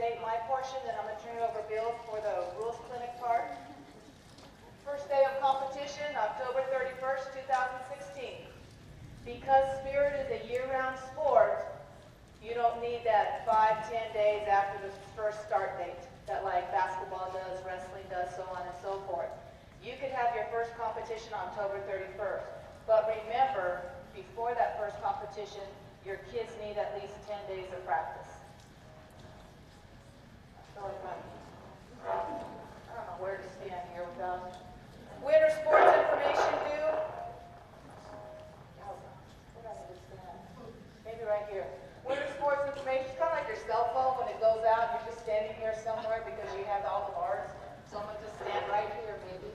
state my portion, then I'm going to turn it over to Bill for the rules clinic part. First day of competition, October 31st, 2016. Because Spirit is a year-round sport, you don't need that 5-10 days after the first start date that like basketball does, wrestling does, so on and so forth. You could have your first competition October 31st. But remember, before that first competition, your kids need at least 10 days of practice. I don't know where to stand here without winter sports information due. Where do I need to stand? Maybe right here. Winter sports information, it's kind of like your cell phone when it goes out, you're just standing here somewhere because you have all the bars. So I'm going to just stand right here maybe.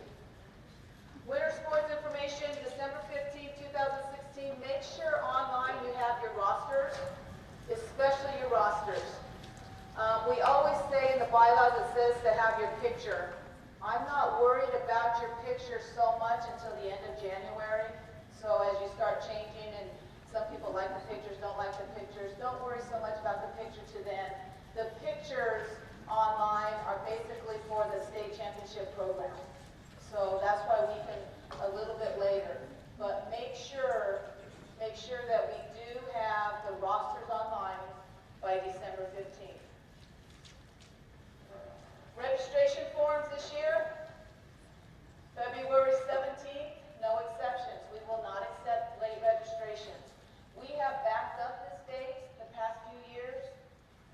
Winter sports information, December 15, 2016. Make sure online you have your rosters, especially your rosters. We always say in the bylaws it says to have your picture. I'm not worried about your picture so much until the end of January. So as you start changing and some people like the pictures, don't like the pictures, don't worry so much about the picture to then. The pictures online are basically for the state championship program. So that's why we can a little bit later. But make sure that we do have the rosters online by December 15th. Registration forms this year, February 17th, no exceptions. We will not accept late registrations. We have backed up this date the past few years,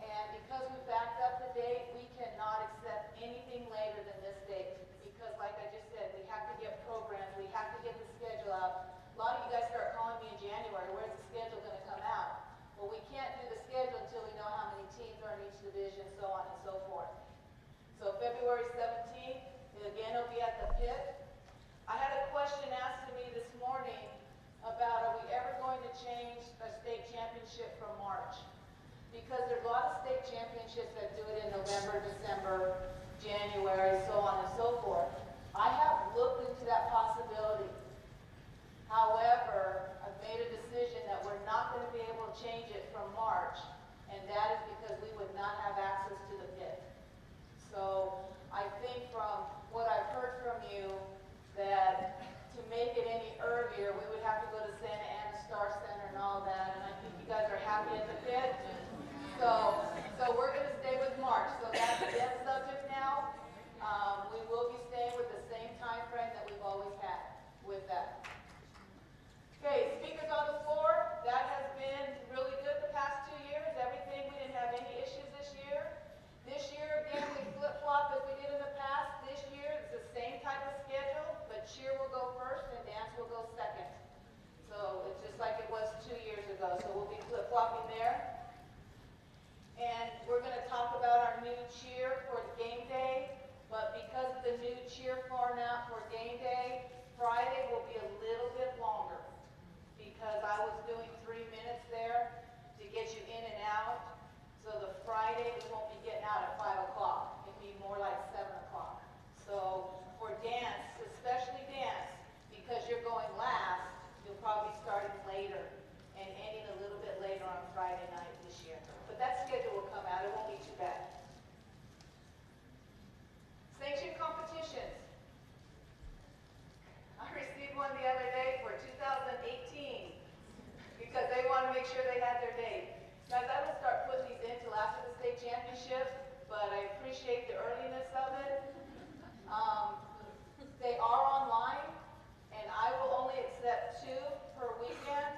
and because we backed up the date, we cannot accept anything later than this date. Because like I just said, we have to get programs, we have to get the schedule out. A lot of you guys start calling me in January, where's the schedule going to come out? Well, we can't do the schedule until we know how many teams are in each division, so on and so forth. So February 17th, again, it'll be at the pit. I had a question asked to me this morning about are we ever going to change a state championship from March? Because there's a lot of state championships that do it in November, December, January, so on and so forth. I have looked into that possibility. However, I've made a decision that we're not going to be able to change it from March, and that is because we would not have access to the pit. So I think from what I've heard from you that to make it any earlier, we would have to go to Santa Ana Star Center and all that, and I think you guys are happy at the pit. So we're going to stay with March. So that's a dead subject now. We will be staying with the same time frame that we've always had with that. Okay, speakers on the floor. That has been really good the past 2 years. Everything, we didn't have any issues this year. This year, again, we flip-flop as we did in the past. This year, it's the same type of schedule, but cheer will go first and dance will go second. So it's just like it was 2 years ago. So we'll be flip-flopping there. And we're going to talk about our new cheer for game day. But because of the new cheer format for game day, Friday will be a little bit longer. Because I was doing 3 minutes there to get you in and out. So the Friday, we won't be getting out at 5 o'clock. It'll be more like 7 o'clock. So for dance, especially dance, because you're going last, you'll probably be starting later and ending a little bit later on Friday night this year. But that schedule will come out. It won't be too bad. Sanctioned competitions. I received one the other day for 2018 because they want to make sure they had their date. Guys, I don't start putting these in until after the state championship, but I appreciate the earliness of it. They are online, and I will only accept 2 per weekend.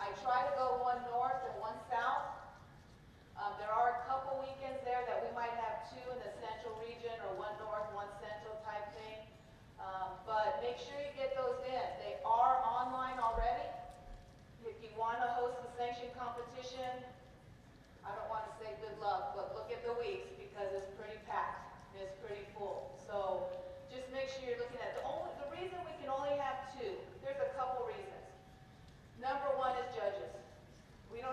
I try to go 1 north and 1 south. There are a couple weekends there that we might have 2 in the central region or 1 north, 1 central type thing. But make sure you get those in. They are online already. If you want to host the sanctioned competition, I don't want to say good luck, but look at the weeks because it's pretty packed. It's pretty full. So just make sure you're looking at the reason we can only have 2. There's a couple reasons. Number 1 is judges. We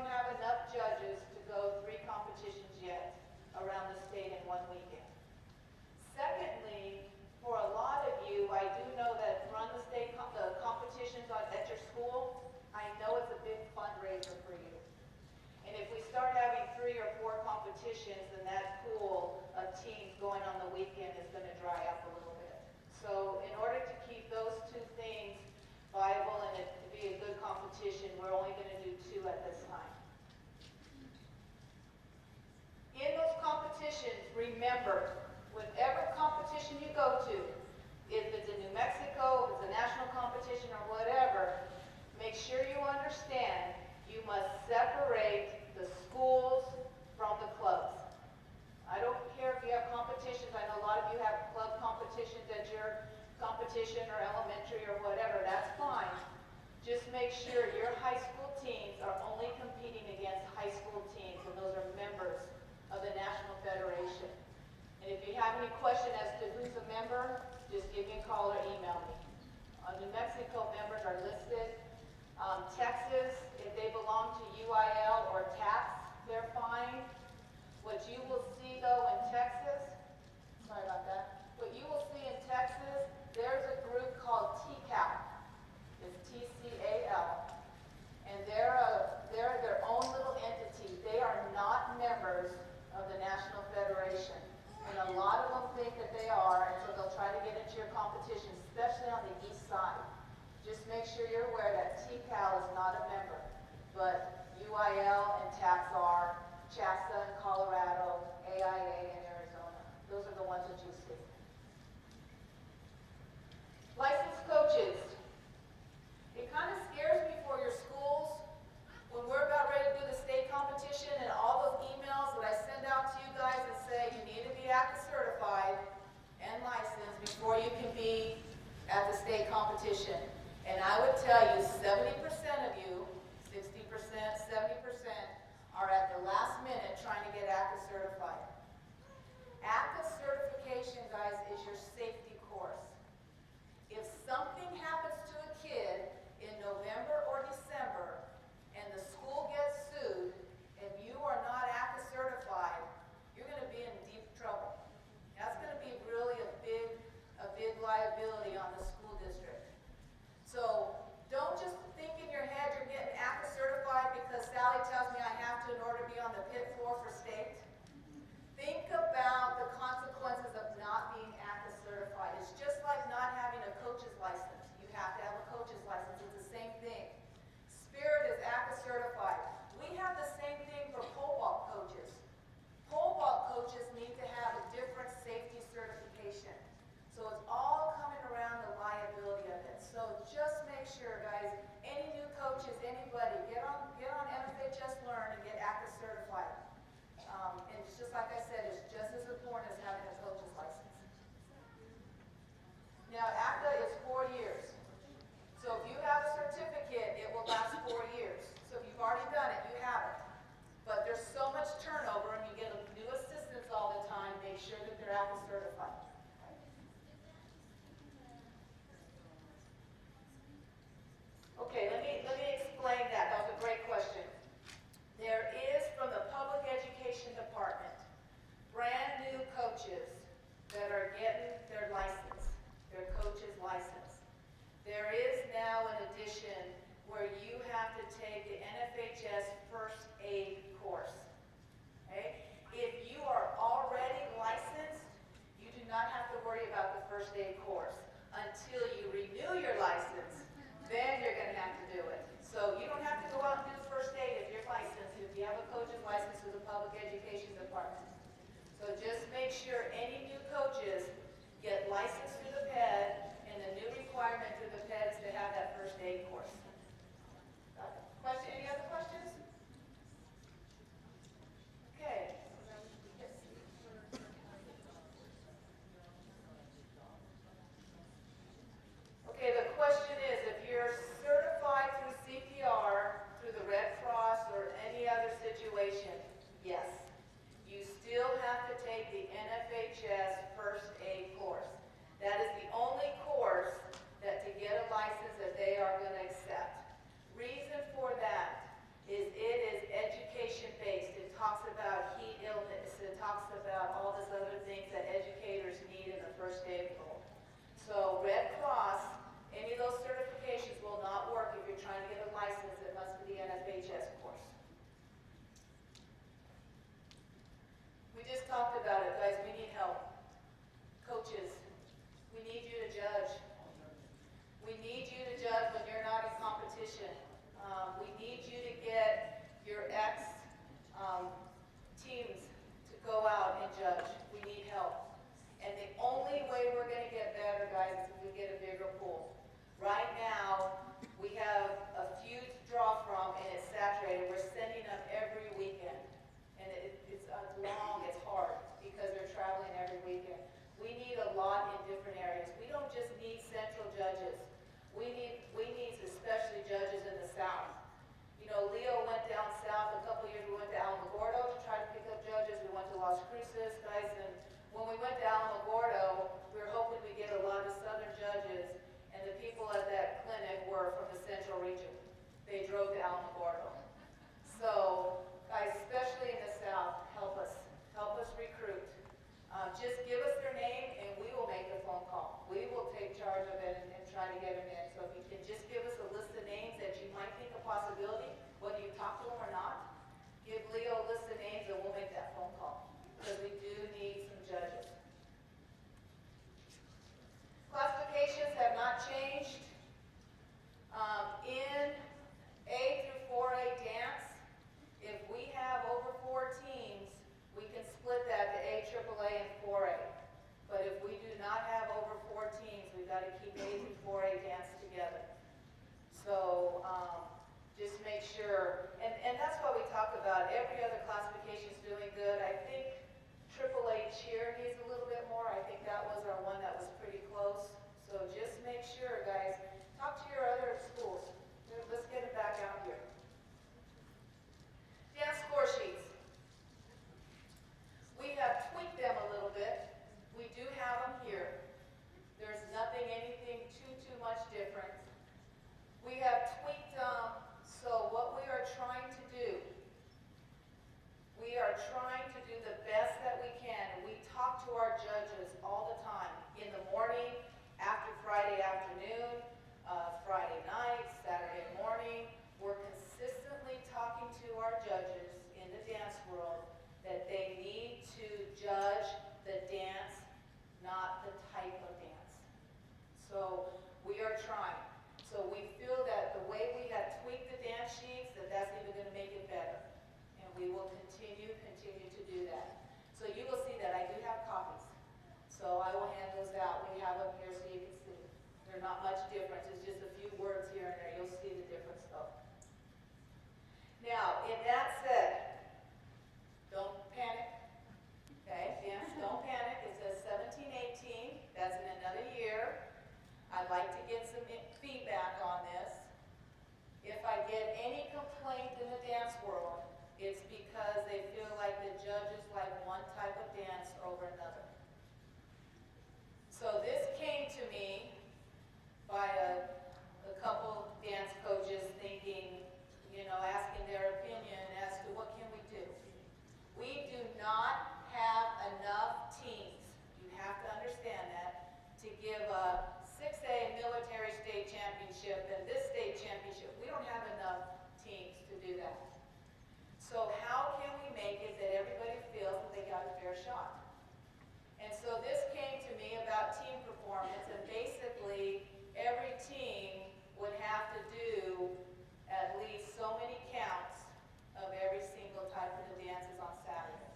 remember, whatever competition you go to, if it's in New Mexico, if it's a national competition or whatever, make sure you understand you must separate the schools from the clubs. I don't care if you have competitions. I know a lot of you have club competitions at your competition or elementary or whatever. That's fine. Just make sure your high school teams are only competing against high school teams, and those are members of the National Federation. And if you have any question as to who's a member, just give me a call or email me. New Mexico members are listed. Texas, if they belong to UIL or TAPS, they're fine. What you will see though in Texas, sorry about that, what you will see in Texas, there's a group called TCAL. It's TCAL. And they're their own little entity. They are not members of the National Federation. And a lot of them think that they are, and so they'll try to get into your competition, especially on the east side. Just make sure you're aware that TCAL is not a member, but UIL and TAPS are, CHASA in Colorado, AIA in Arizona. Those are the ones that you see. Licensed coaches. It kind of scares me for your schools when we're about ready to do the state competition and all those emails that I send out to you guys and say you need to be ACA certified and licensed before you can be at the state competition. And I would tell you 70% of you, 60%, 70% are at the last minute trying to get ACA certified. ACA certification, guys, is your safety course. If something happens to a kid in November or December and the school gets sued and you are not ACA certified, you're going to be in deep trouble. That's going to be really a big liability on the school district. So don't just think in your head you're getting ACA certified because Sally tells me I have to in order to be on the pit floor for state. Think about the consequences of not being ACA certified. It's just like not having a coach's license. You have to have a coach's license. It's the same thing. Spirit is ACA certified. We have the same thing for pole vault coaches. Pole vault coaches need to have a different safety certification. So it's all coming around the liability of it. So just make sure, guys, any new coaches, anybody, get on MFHS Learn and get ACA certified. And it's just like I said, it's just as important as having a coach's license. Now, ACA is 4 years. So if you have a certificate, it will last 4 years. So if you've already done it, you have it. But there's so much turnover and you get new assistants all the time, make sure that they're ACA certified. Okay, let me explain that. That was a great question. There is, from the Public Education Department, brand new coaches that are getting their license, their coach's license. There is now an addition where you have to take the NFHS first aid course. Okay? If you are already licensed, you do not have to worry about the first aid course. Until you renew your license, then you're going to have to do it. So you don't have to go out and do first aid if you're licensed, if you have a coach's license through the Public Education Department. So just make sure any new coaches get licensed through the PED, and the new requirement through the PED is to have that first aid course. Question? Any other questions? Okay. Okay, the question is, if you're certified through CPR, through the Red Cross, or any other situation, yes. You still have to take the NFHS sure, and that's what we talk about. Every other classification is doing good. I think AAA cheer needs a little bit more. I think that was our one that was pretty close. So just make sure, guys, talk to your other schools. Let's get it back out here. Dance score sheets. We have tweaked them a little bit. We do have them here. There's anything too much different. We have tweaked them, so what we are trying to do, we are trying to do the best that we can. And we talk to our judges all the time, in the morning, after Friday afternoon, Friday night, Saturday morning. We're consistently talking to our judges in the dance world that they need to judge the dance, not the type of dance. So we are trying. So we feel that the way we have tweaked the dance sheets, that's even going to make it better. And we will continue to do that. So you will see that I do have copies. So I will hand those out. We have them here so you can see. They're not much difference. It's just a few words here and there. You'll see the difference though. Now, in that said, don't panic. Okay, dance, don't panic. It says 17-18. That's in another year. I'd like to get some feedback on this. If I get any complaint in the dance world, it's because they feel like the judges like one type of dance over another. So this came to me by a couple dance coaches thinking, asking their opinion as to what can we do. We do not have enough teams. You have to understand that to give a 6A military state championship and this state championship. We don't have enough teams to do that. So how can we make it that everybody feels that they got a fair shot? And so this came to me about team performance, and basically every team would have to do at least so many counts of every single type of the dances on Saturday.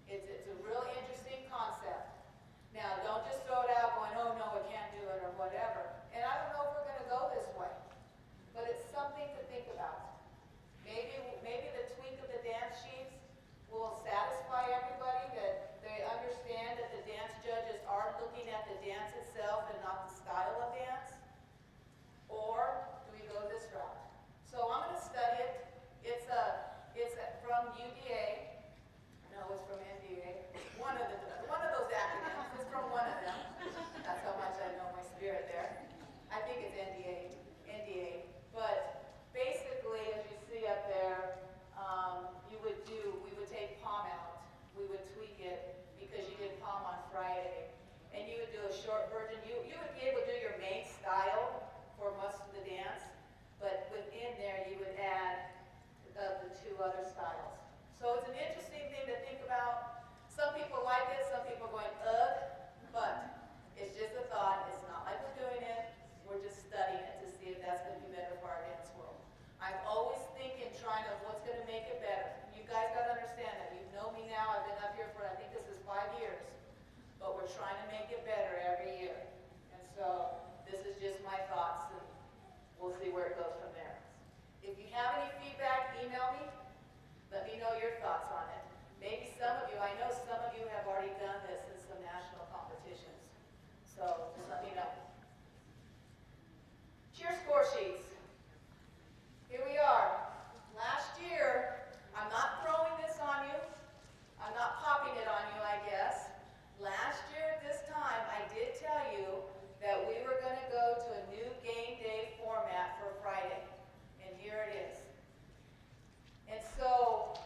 It's a real interesting concept. Now, don't just throw it out going, oh no, I can't do it or whatever. And I don't know if we're going to go this way, but it's something to think about. Maybe the tweak of the dance sheets will satisfy everybody, that they understand that the dance judges are looking at the dance itself and not the style of dance. Or do we go this route? So I'm going to study it. It's from UDA. No, it's from NDA. One of those acronyms. It's from one of them. That's how much I know my spirit there. I think it's NDA. But basically, as you see up there, we would take palm out. We would tweak it because you did palm on Friday. And you would do a short version. You would be able to do your main style for most of the dance, but within there you would add the two other styles. So it's an interesting thing to think about. Some people like it, some people are going, ugh, but it's just a thought. It's not like we're doing it. We're just studying it to see if that's going to be better for our dance world. I'm always thinking, trying to what's going to make it better. You guys got to understand that. You know me now. I've been up here for, I think this is 5 years. But we're trying to make it better every year. And so this is just my thoughts, and we'll see where it goes from there. If you have any feedback, email me. Let me know your thoughts on it. Maybe some of you, I know some of you have already done this in some national competitions. So just let me know. Cheer score sheets. Here we are. Last year, I'm not throwing this on you. I'm not popping it on you, I guess. Last year at this time, I did tell you that we were going to go to a new game day format for Friday. And here it is. And so,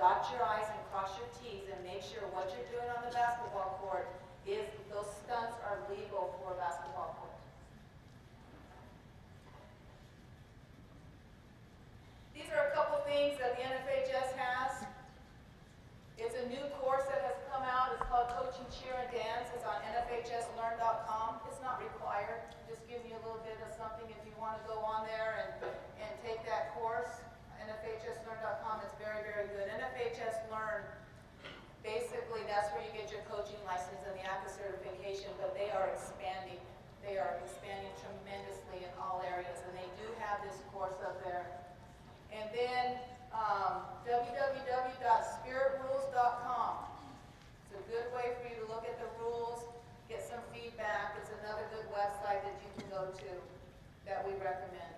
dot your I's and cross your T's and make sure what you're doing on the basketball court is those stunts are legal for a basketball court. These are a couple things that the NFHS has. It's a new course that has come out. It's called Coaching Cheer and Dance. It's on nfhslearn.com. It's not required. Just give you a little bit of something if you want to go on there and take that course. nfhslearn.com. It's very, very good. NFHS Learn, basically that's where you get your coaching license and the ACA certification, but they are expanding. They are expanding tremendously in all areas, and they do have this course up there. And then www.spiritrules.com. It's a good way for you to look at the rules, get some feedback. It's another good website that you can go to that we recommend.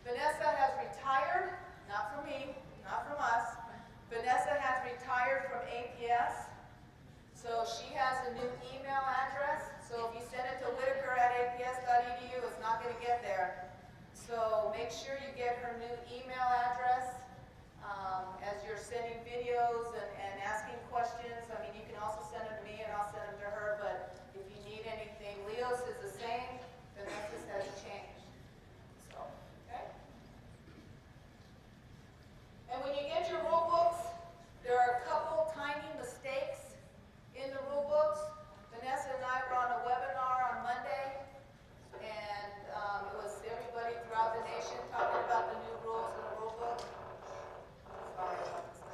Vanessa has retired, not from me, not from us. Vanessa has retired from APS, so she has a new email address. So if you send it to whitaker@aps.edu, it's not going to get there. So make sure you get her new email address as you're sending videos and asking questions. I mean, you can also send them to me and I'll send them to her, but if you need anything, Leo's is the same, Vanessa's has changed. So, okay? And when you get your rule books, there are a couple tiny mistakes in the rule books. Vanessa and I were on a webinar on Monday, and it was everybody throughout the nation talking about the new rules in the rule book. Sorry about this.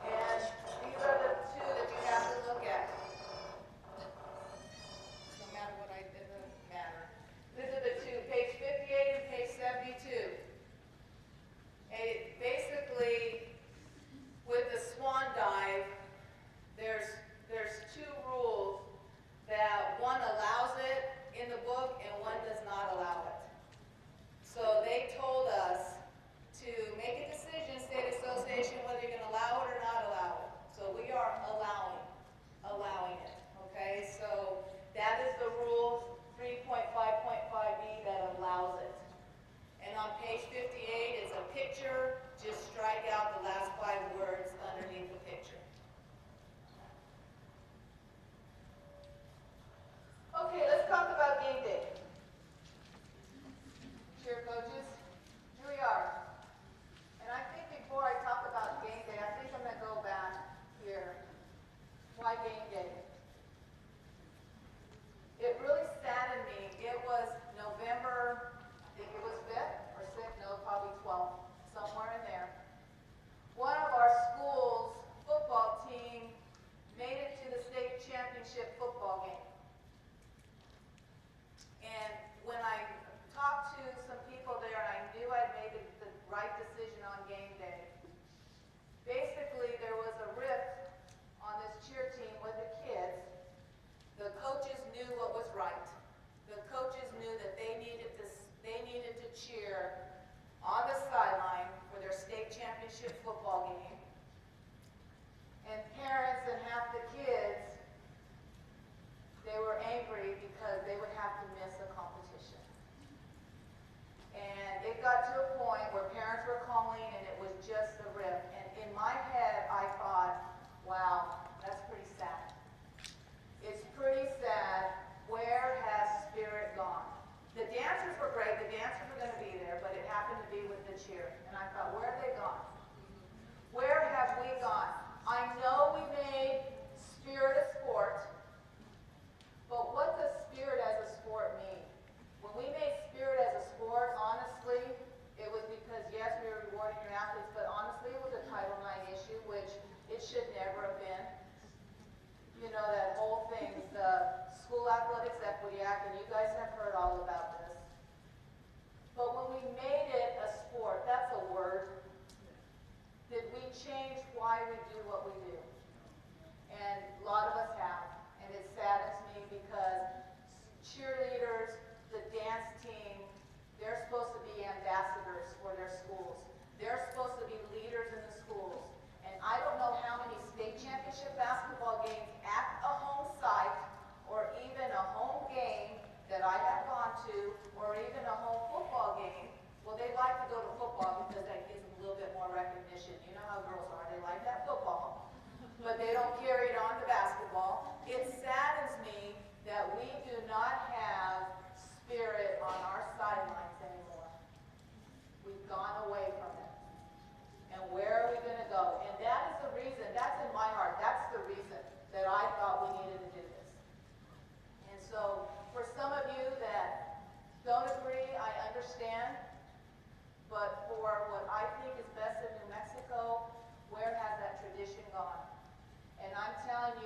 And these are the two that you have to look at. No matter what I did, it doesn't matter. These are the two, page 58 and page 72. Basically, with the swan dive, there's two rules that one allows it in the book and one does not allow it. So they told us to make a decision, state association, whether you're going to allow it or not allow it. So we are allowing it. Okay, so that is the rule 3.5.5b that allows it. And on page 58, it's a picture. Just strike out the last 5 words underneath the picture. Okay, let's talk about game day. Cheer coaches, here we are. And I think before I talk about game day, I think I'm going to go back here. Why game day? It really saddened me. It was November, I think it was 5th or 6th, no, probably 12th, somewhere in there. One of our school's football team made it to the state championship football game. And when I talked to some people there, I knew I'd made the right decision on game day. Basically, there was a rift on this cheer team with the kids. The coaches knew what was right. The coaches knew that they needed to cheer on the sideline for their state championship football game. And parents and half the kids, they were angry because they would have to miss a competition. And it got to a point where parents were calling and it was just a rift. And in my head, I thought, wow, that's pretty sad. It's pretty sad. Where has spirit gone? The dancers were great. The dancers were going to be there, but it happened to be with the cheer. And I thought, where have they gone? Where tradition. You know how girls are, they like that football, but they don't carry it on to basketball. It saddens me that we do not have spirit on our sidelines anymore. We've gone away from it. And where are we going to go? And that is the reason, that's in my heart, that's the reason that I thought we needed to do this. And so, for some of you that don't agree, I understand. But for what I think is best in New Mexico, where has that tradition gone? And I'm telling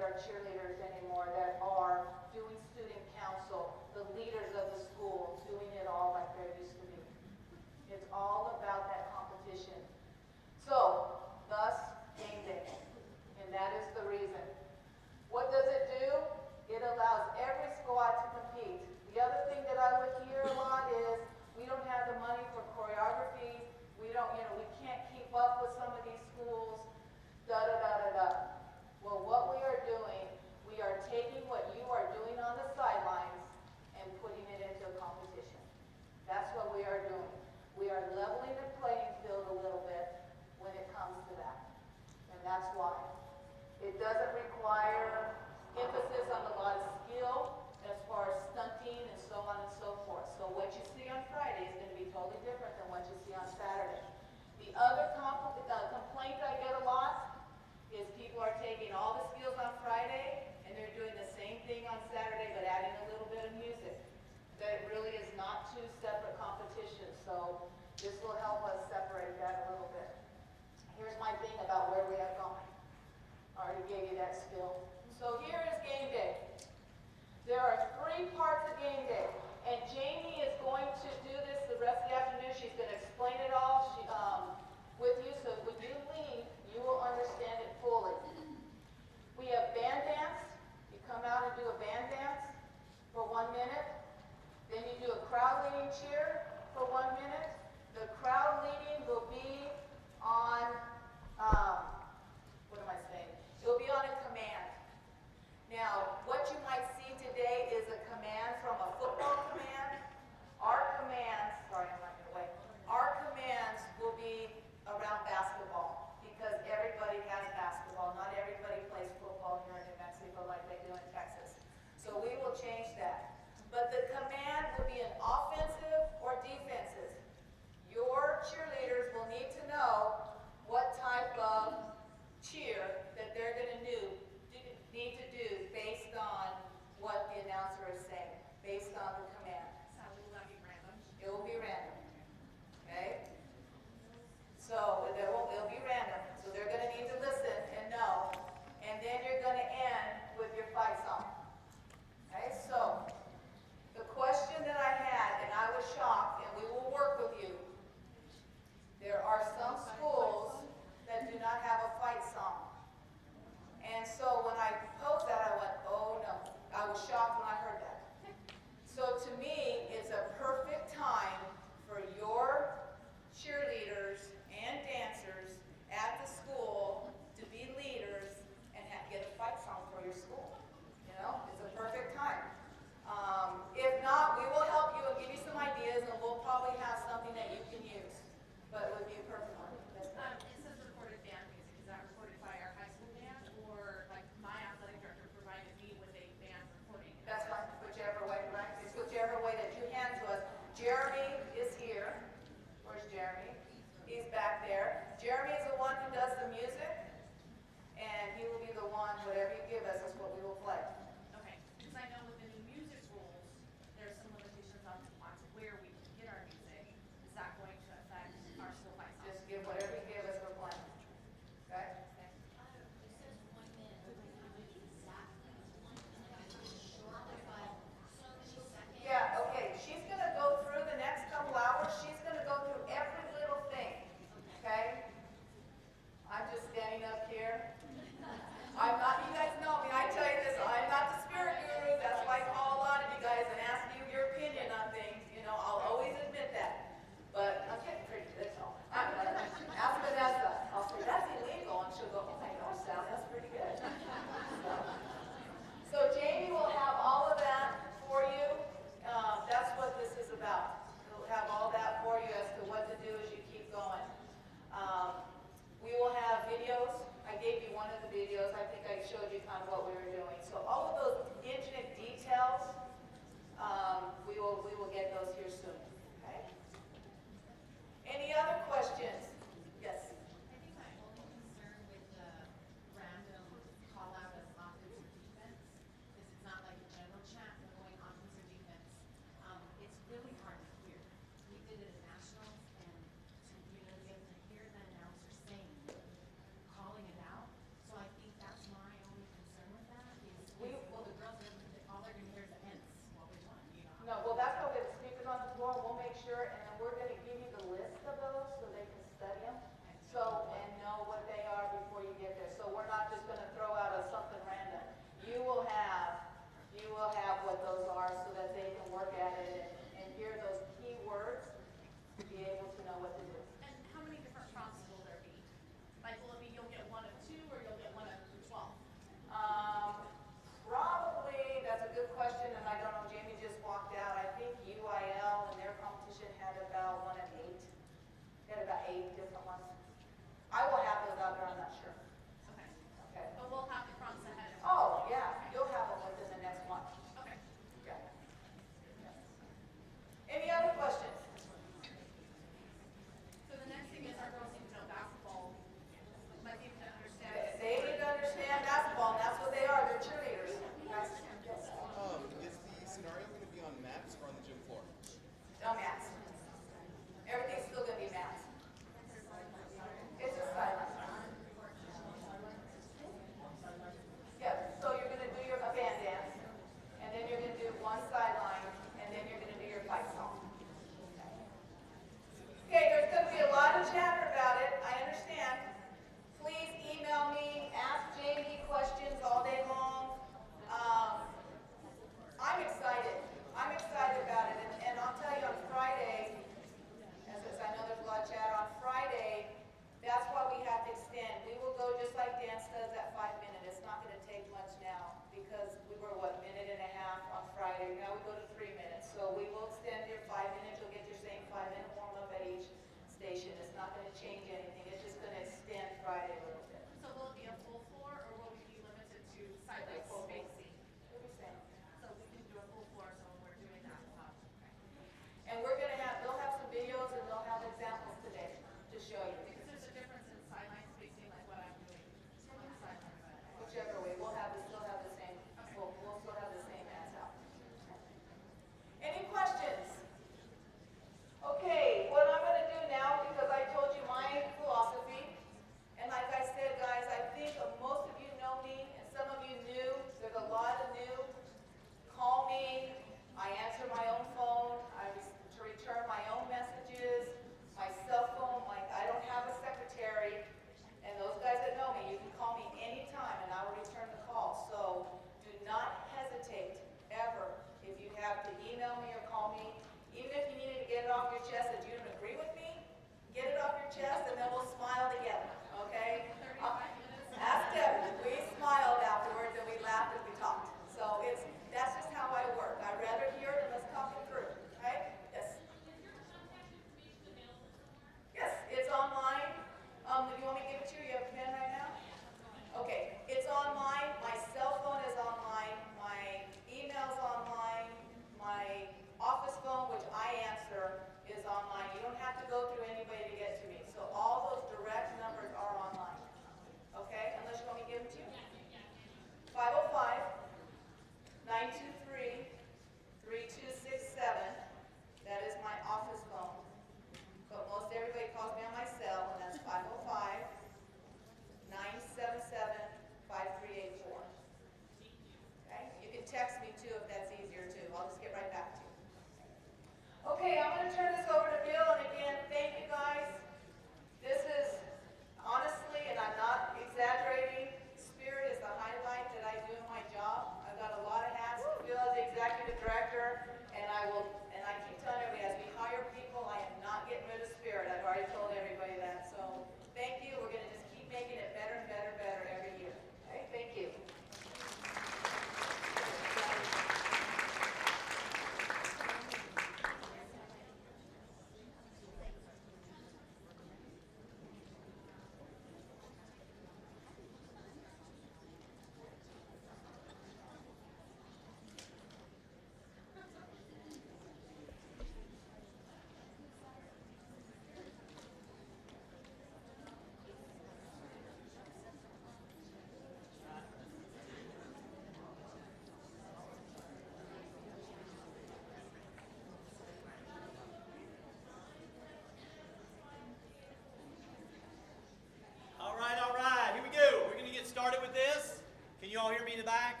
back?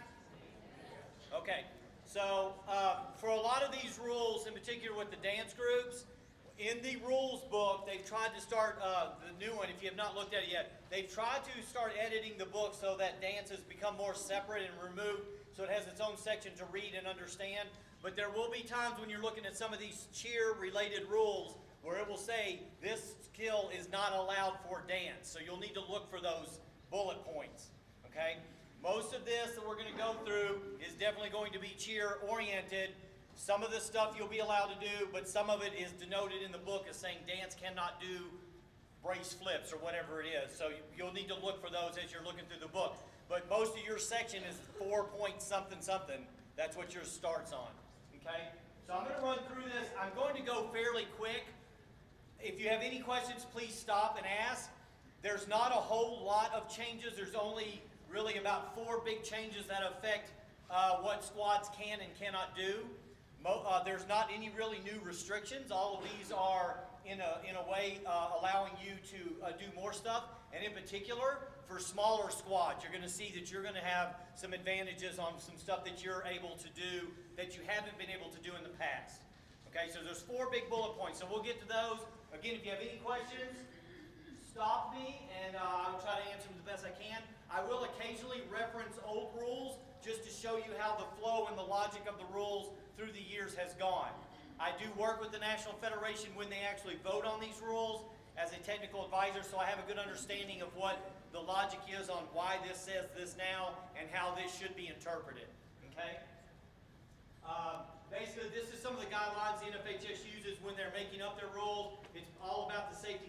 Okay. So for a lot of these rules, in particular with the dance groups, in the rules book, they've tried to start, the new one, if you have not looked at it yet, they've tried to start editing the book so that dance has become more separate and removed, so it has its own section to read and understand. But there will be times when you're looking at some of these cheer-related rules where it will say this skill is not allowed for dance. So you'll need to look for those bullet points, okay? Most of this that we're going to go through is definitely going to be cheer-oriented. Some of the stuff you'll be allowed to do, but some of it is denoted in the book as saying dance cannot do brace flips or whatever it is. So you'll need to look for those as you're looking through the book. But most of your section is 4 point something something. That's what yours starts on. Okay? So I'm going to run through this. I'm going to go fairly quick. If you have any questions, please stop and ask. There's not a whole lot of changes. There's only really about 4 big changes that affect what squads can and cannot do. There's not any really new restrictions. All of these are in a way allowing you to do more stuff. And in particular, for smaller squads, you're going to see that you're going to have some advantages on some stuff that you're able to do that you haven't been able to do in the past. Okay, so there's 4 big bullet points. So we'll get to those. Again, if you have any questions, stop me and I will try to answer them the best I can. I will occasionally reference old rules just to show you how the flow and the logic of the rules through the years has gone. I do work with the National Federation when they actually vote on these rules as a technical advisor, so I have a good understanding of what the logic is on why this says this now and how this should be interpreted. Okay? Basically, this is some of the guidelines the NFHS uses when they're making up their rules. It's all about the safety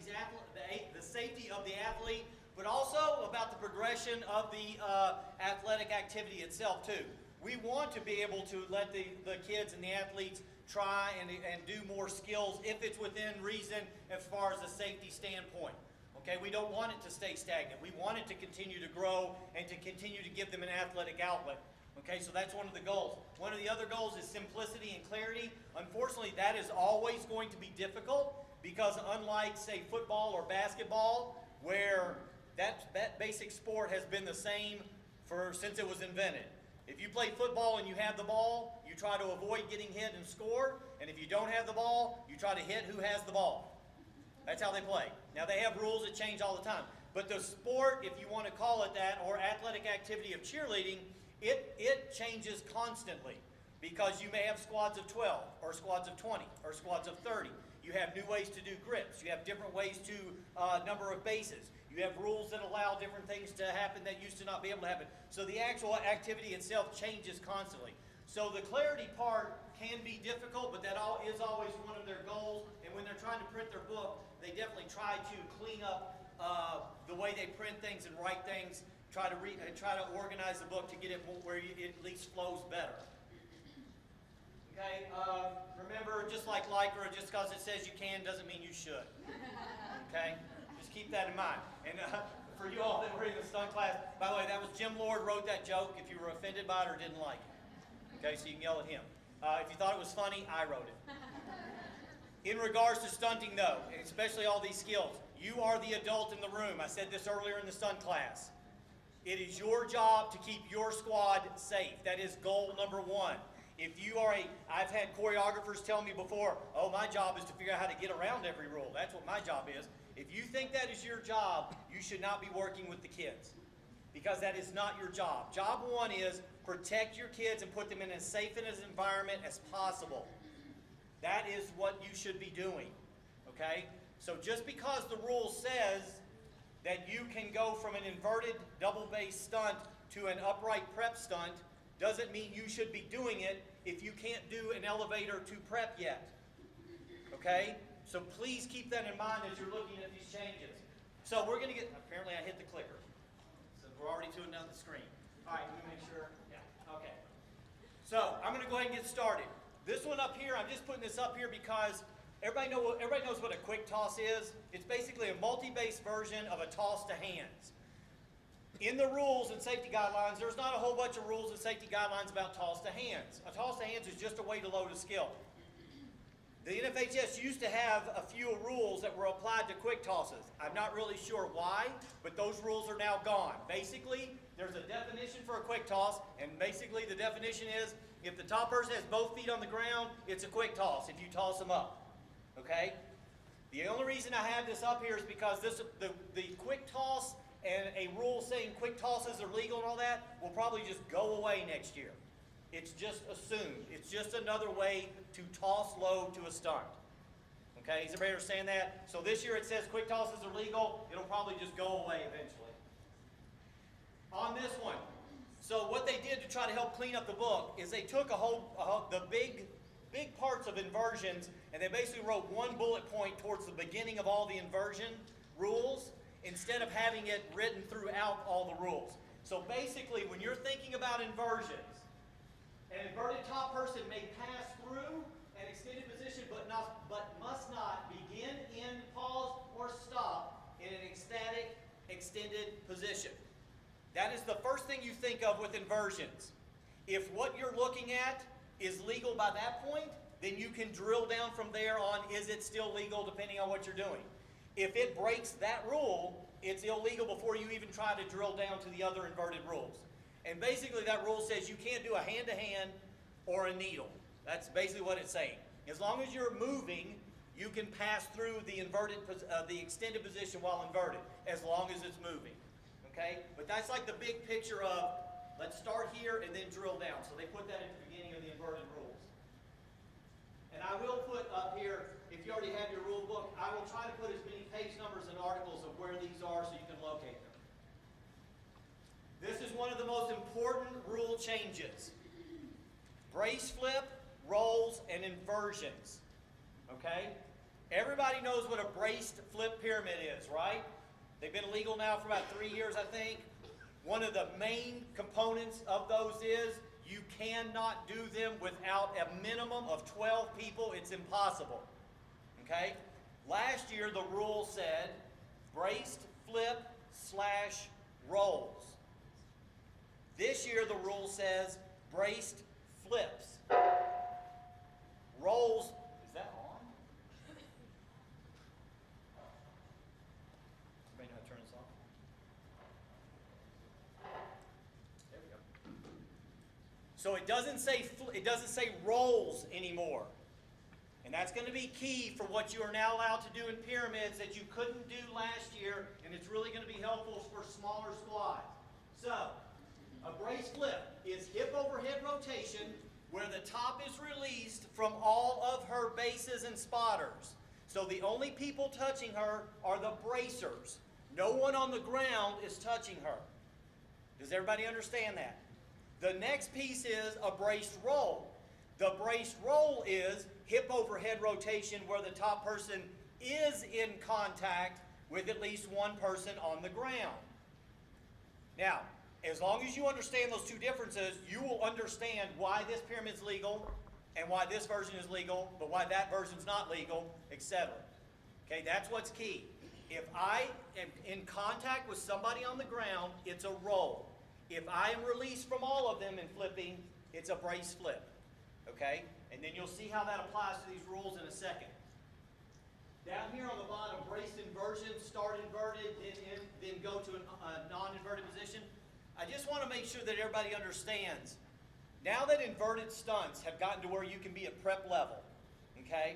of the athlete, but also about the progression of the athletic activity itself too. We want to be able to let the kids and the athletes try and do more skills if it's within reason as far as a safety standpoint. Okay, we don't want it to stay stagnant. We want it to continue to grow and to continue to give them an athletic outlet. Okay, so that's one of the goals. One of the other goals is simplicity and clarity. Unfortunately, that is always going to be difficult because unlike, say, football or basketball, where that basic sport has been the same since it was invented. If you play football and you have the ball, you try to avoid getting hit and score. And if you don't have the ball, you try to hit who has the ball. That's how they play. Now, they have rules that change all the time. But the sport, if you want to call it that, or athletic activity of cheerleading, it changes constantly because you may have squads of 12 or squads of 20 or squads of 30. You have new ways to do grips. You have different ways to number of bases. You have rules that allow different things to happen that used to not be able to happen. So the actual activity itself changes constantly. So the clarity part can be difficult, but that is always one of their goals. And when they're trying to print their book, they definitely try to clean up the way they print things and write things. Try to organize the book to get it where it at least flows better. Okay, remember, just like Lycra, just because it says you can doesn't mean you should. Okay, just keep that in mind. And for you all that were in the stunt class, by the way, that was Jim Lord wrote that joke if you were offended by it or didn't like it. Okay, so you can yell at him. If you thought it was funny, I wrote it. In regards to stunting though, especially all these skills, you are the adult in the room. I said this earlier in the stunt class. It is your job to keep your squad safe. That is goal number 1. If you are I've had choreographers tell me before, oh, my job is to figure out how to get around every rule. That's what my job is. If you think that is your job, you should not be working with the kids because that is not your job. Job 1 is protect your kids and put them in as safe an environment as possible. That is what you should be doing, okay? So just because the rule says that you can go from an inverted double base stunt to an upright prep stunt doesn't mean you should be doing it if you can't do an elevator to prep yet. Okay? So please keep that in mind as you're looking at these changes. So we're going to get, apparently I hit the clicker. So we're already tuning down the screen. All right, let me make sure. Yeah, okay. So I'm going to go ahead and get started. This one up here, I'm just putting this up here because everybody knows what a quick toss is. It's basically a multi-base version of a toss to hands. In the rules and safety guidelines, there's not a whole bunch of rules and safety guidelines about toss to hands. A toss to hands is just a way to load a skill. The NFHS used to have a few rules that were applied to quick tosses. I'm not really sure why, but those rules are now gone. Basically, there's a definition for a quick toss, and basically the definition is if the top person has both feet on the ground, it's a quick toss if you toss them up. Okay? The only reason I have this up here is because the quick toss and a rule saying quick tosses are legal and all that will probably just go away next year. It's just assumed. It's just another way to toss low to a stunt. Okay, does everybody understand that? So this year it says quick tosses are legal. It'll probably just go away eventually. On this one, so what they did to try to help clean up the book is they took the big parts of inversions and they basically wrote one bullet point towards the beginning of all the inversion rules instead of having it written throughout all the rules. So basically, when you're thinking about inversions, an inverted top person may pass through an extended position but must not begin, end, pause, or stop in an ecstatic extended position. That is the first thing you think of with inversions. If what you're looking at is legal by that point, then you can drill down from there on, is it still legal depending on what you're doing. If it breaks that rule, it's illegal before you even try to drill down to the other inverted rules. And basically that rule says you can't do a hand-to-hand or a needle. That's basically what it's saying. As long as you're moving, you can pass through the the extended position while inverted, as long as it's moving. Okay? But that's like the big picture of, let's start here and then drill down. So they put that at the beginning of the inverted rules. And I will put up here, if you already have your rule book, I will try to put as many page numbers and articles of where these are so you can locate them. This is one of the most important rule changes. Brace flip, rolls, and inversions. Okay? Everybody knows what a braced flip pyramid is, right? They've been illegal now for about 3 years, I think. One of the main components of those is you cannot do them without a minimum of 12 people. It's impossible. Okay? Last year the rule said braced flip / rolls. This year the rule says braced flips. Rolls, is that on? Everybody know how to turn this off? There we go. So it doesn't say rolls anymore. And that's going to be key for what you are now allowed to do in pyramids that you couldn't do last year, and it's really going to be helpful for smaller squads. So, a brace flip is hip overhead rotation where the top is released from all of her bases and spotters. So the only people touching her are the bracers. No one on the ground is touching her. Does everybody understand that? The next piece is a braced roll. The braced roll is hip overhead rotation where the top person is in contact with at least one person on the ground. Now, as long as you understand those two differences, you will understand why this pyramid is legal and why this version is legal, but why that version is not legal, etc. Okay, that's what's key. If I am in contact with somebody on the ground, it's a roll. If I am released from all of them in flipping, it's a brace flip. Okay, and then you'll see how that applies to these rules in a second. Down here on the bottom, braced inversion, start inverted, then go to a non-inverted position. I just want to make sure that everybody understands. Now that inverted stunts have gotten to where you can be at prep level, okay?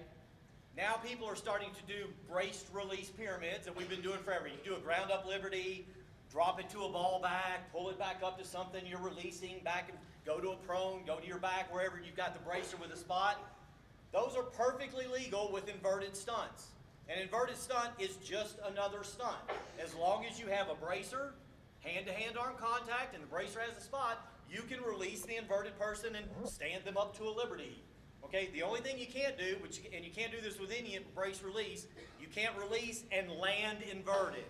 Now people are starting to do braced release pyramids that we've been doing forever. You do a ground up liberty, drop it to a ball back, pull it back up to something you're releasing back and go to a prone, go to your back, wherever you've got the bracer with a spot. Those are perfectly legal with inverted stunts. An inverted stunt is just another stunt. As long as you have a bracer, hand-to-hand arm contact, and the bracer has a spot, you can release the inverted person and stand them up to a liberty. Okay, the only thing you can't do, and you can't do this with any brace release, you can't release and land inverted.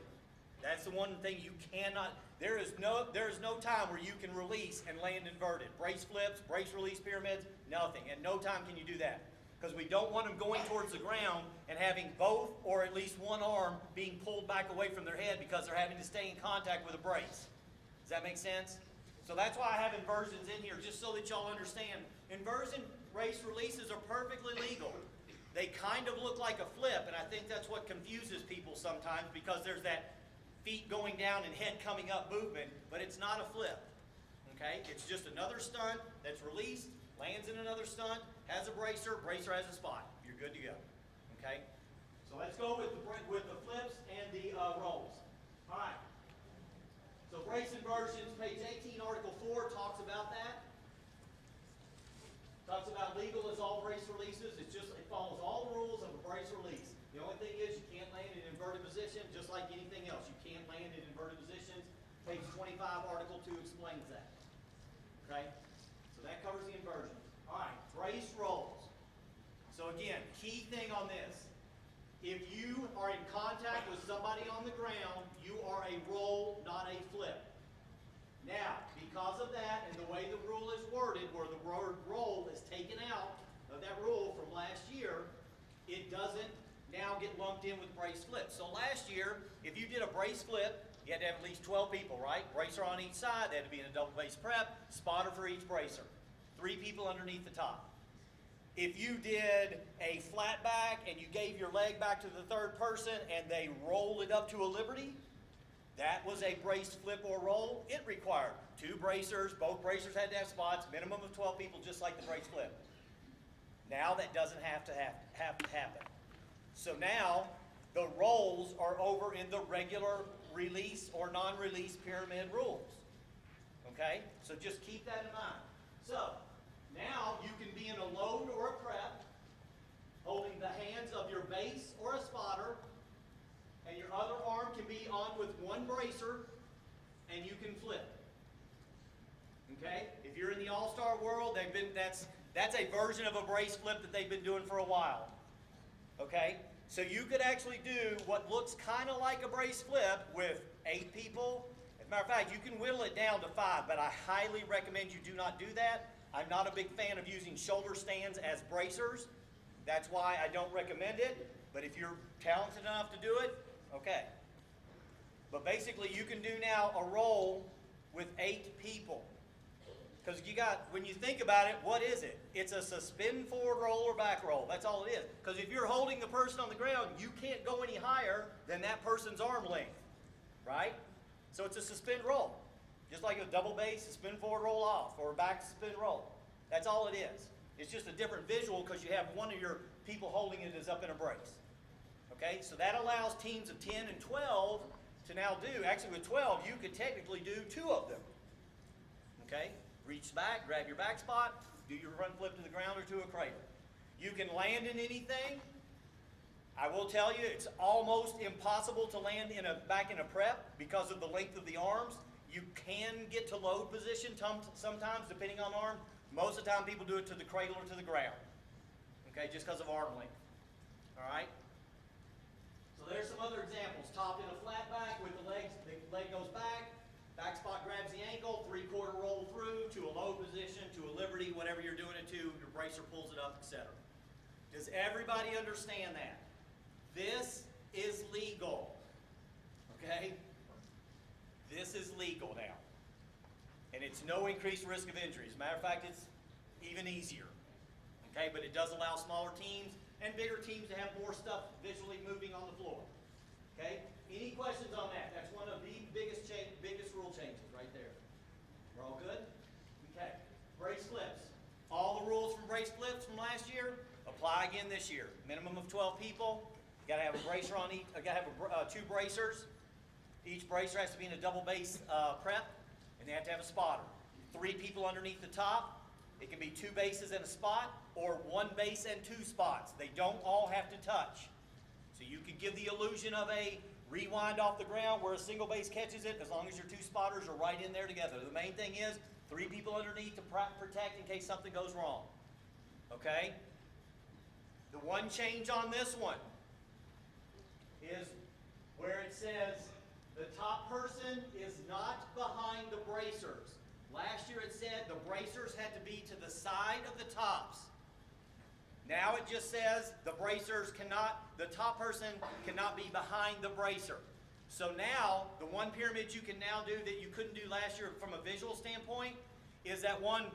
That's the one thing you cannot. There is no time where you can release and land inverted. Brace flips, brace release pyramids, nothing. At no time can you do that. Because we don't want them going towards the ground and having both or at least one arm being pulled back away from their head because they're having to stay in contact with a brace. Does that make sense? So that's why I have inversions in here, just so that y'all understand. Inversion brace releases are perfectly legal. They kind of look like a flip, and I think that's what confuses people sometimes because there's that feet going down and head coming up movement, but it's not a flip. Okay? It's just another stunt that's released, lands in another stunt, has a bracer, bracer has a spot. You're good to go. Okay? So let's go with the flips and the rolls. All right. So brace inversions, page 18, Article 4 talks about that. Talks about legal as all brace releases. It follows all the rules of a brace release. The only thing is you can't land in inverted position, just like anything else. You can't land in inverted positions. Page 25, Article 2 explains that. Okay? So that covers the inversions. All right, brace rolls. So again, key thing on this. If you are in contact with somebody on the ground, you are a roll, not a flip. Now, because of that and the way the rule is worded, where the word roll is taken out of that rule from last year, it doesn't now get lumped in with brace flips. So last year, if you did a brace flip, you had to have at least 12 people, right? Bracer on each side, they had to be in a double base prep, spotter for each bracer. 3 people underneath the top. If you did a flat back and you gave your leg back to the third person and they rolled it up to a liberty, that was a brace flip or roll. It required 2 bracers. Both bracers had to have spots, minimum of 12 people, just like the brace flip. Now that doesn't have to happen. So now the rolls are over in the regular release or non-release pyramid rules. Okay? So just keep that in mind. So now you can be in a load or a prep, holding the hands of your base or a spotter, and your other arm can be on with one bracer, and you can flip. Okay? If you're in the all-star world, that's a version of a brace flip that they've been doing for a while. Okay? So you could actually do what looks kind of like a brace flip with 8 people. As a matter of fact, you can whittle it down to 5, but I highly recommend you do not do that. I'm not a big fan of using shoulder stands as bracers. That's why I don't recommend it. But if you're talented enough to do it, okay. But basically, you can do now a roll with 8 people. Because when you think about it, what is it? It's a suspend forward roll or back roll. That's all it is. Because if you're holding the person on the ground, you can't go any higher than that person's arm length, right? So it's a suspend roll. Just like a double base, suspend forward roll off, or a back suspend roll. That's all it is. It's just a different visual because you have one of your people holding it as up in a brace. Okay, so that allows teams of 10 and 12 to now do, actually with 12, you could technically do 2 of them. Okay, reach back, grab your back spot, do your front flip to the ground or to a cradle. You can land in anything. I will tell you, it's almost impossible to land back in a prep because of the length of the arms. You can get to load position sometimes, depending on arm. Most of the time, people do it to the cradle or to the ground. Okay, just because of arm length. All right? So there's some other examples. Top in a flat back with the leg goes back, back spot grabs the ankle, 3/4 roll through to a low position, to a liberty, whatever you're doing it to, your bracer pulls it up, etc. Does everybody understand that? This is legal. Okay? This is legal now. And it's no increased risk of injury. As a matter of fact, it's even easier. Okay, but it does allow smaller teams and bigger teams to have more stuff visually moving on the floor. Okay? Any questions on that? That's one of the biggest rule changes right there. We're all good? Okay. Brace flips. All the rules from brace flips from last year apply again this year. Minimum of 12 people. You got to have a bracer on each. You got to have 2 bracers. Each bracer has to be in a double base prep, and they have to have a spotter. 3 people underneath the top. It can be 2 bases and a spot, or 1 base and 2 spots. They don't all have to touch. So you could give the illusion of a rewind off the ground where a single base catches it, as long as your 2 spotters are right in there together. The main thing is 3 people underneath to protect in case something goes wrong. Okay? The one change on this one is where it says the top person is not behind the bracers. Last year it said the bracers had to be to the side of the tops. Now it just says the top person cannot be behind the bracer. So now, the one pyramid you can now do that you couldn't do last year from a visual standpoint is that one,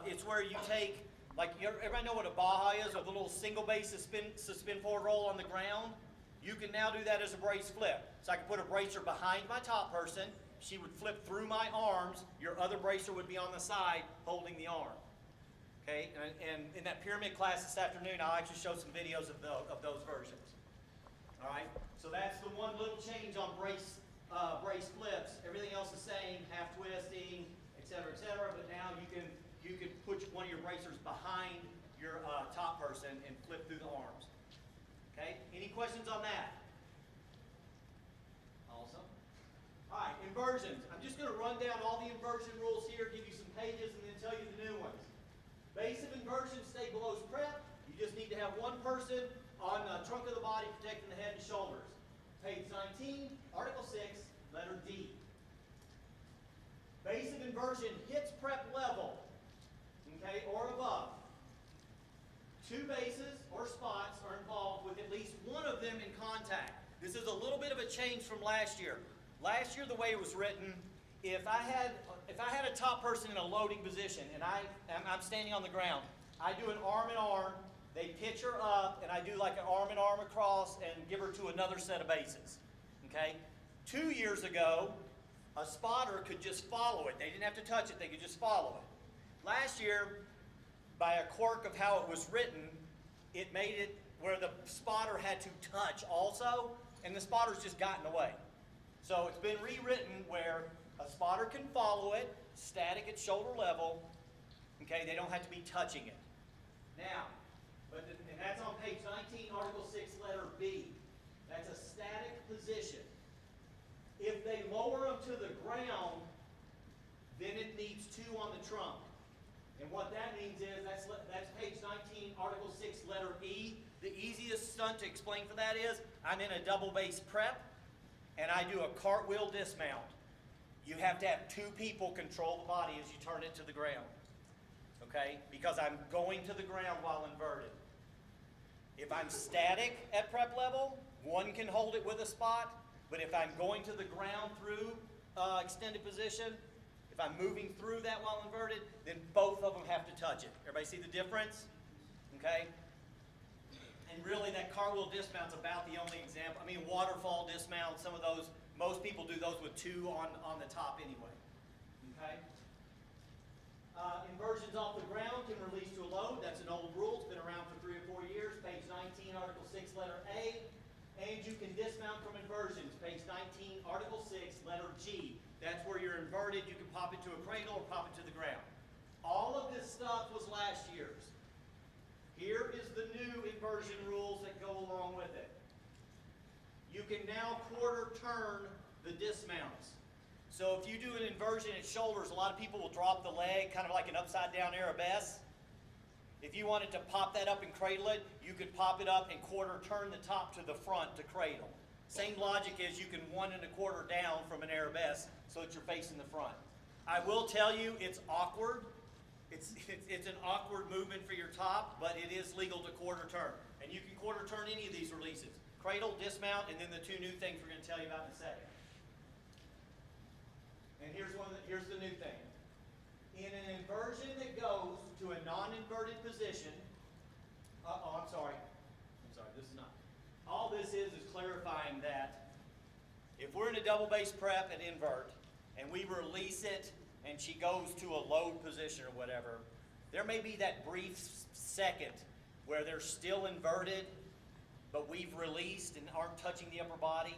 it's where you take, like, everybody know what a Baja is, a little single base suspend forward roll on the ground? You can now do that as a brace flip. So I can put a bracer behind my top person. She would flip through my arms. Your other bracer would be on the side holding the arm. Okay, and in that pyramid class this afternoon, I'll actually show some videos of those versions. All right, so that's the one little change on brace flips. Everything else is the same, half twisting, et cetera, but now you can put one of your bracers behind your top person and flip through the arms. Okay, any questions on that? Awesome. All right, inversions. I'm just going to run down all the inversion rules here, give you some pages, and then tell you the new ones. Base of inversion, stay below prep. You just need to have one person on the trunk of the body protecting the head and shoulders. Page 19, Article 6, letter D. Base of inversion hits prep level, okay, or above. Two bases or spots are involved with at least one of them in contact. This is a little bit of a change from last year. Last year, the way it was written, if I had a top person in a loading position and I'm standing on the ground, I do an arm in arm, they pitch her up, and I do like an arm in arm across and give her to another set of bases. Okay? 2 years ago, a spotter could just follow it. They didn't have to touch it, they could just follow it. Last year, by a quirk of how it was written, it made it where the spotter had to touch also, and the spotter's just got in the way. So it's been rewritten where a spotter can follow it, static at shoulder level, okay, they don't have to be touching it. Now, and that's on page 19, Article 6, letter B. That's a static position. If they lower them to the ground, then it needs two on the trunk. And what that means is, that's page 19, Article 6, letter E. The easiest stunt to explain for that is, I'm in a double base prep, and I do a cartwheel dismount. You have to have two people control the body as you turn it to the ground. Okay? Because I'm going to the ground while inverted. If I'm static at prep level, one can hold it with a spot, but if I'm going to the ground through extended position, if I'm moving through that while inverted, then both of them have to touch it. Everybody see the difference? Okay? And really that cartwheel dismount's about the only example. I mean, waterfall dismount, some of those, most people do those with two on the top anyway. Okay? Inversions off the ground can release to a load. That's an old rule. It's been around for 3 or 4 years. Page 19, Article 6, letter A. And you can dismount from inversions. Page 19, Article 6, letter G. That's where you're inverted. You can pop it to a cradle or pop it to the ground. All of this stuff was last year's. Here is the new inversion rules that go along with it. You can now quarter turn the dismounts. So if you do an inversion at shoulders, a lot of people will drop the leg, kind of like an upside down arabesque. If you wanted to pop that up and cradle it, you could pop it up and quarter turn the top to the front to cradle. Same logic as you can 1 1/4 down from an arabesque so that you're facing the front. I will tell you, it's awkward. It's an awkward movement for your top, but it is legal to quarter turn. And you can quarter turn any of these releases. Cradle, dismount, and then the two new things we're going to tell you about in a second. And here's the new thing. In an inversion that goes to a non-inverted position, I'm sorry, this is not. All this is clarifying that if we're in a double base prep at invert, and we release it, and she goes to a load position or whatever, there may be that brief second where they're still inverted, but we've released and aren't touching the upper body.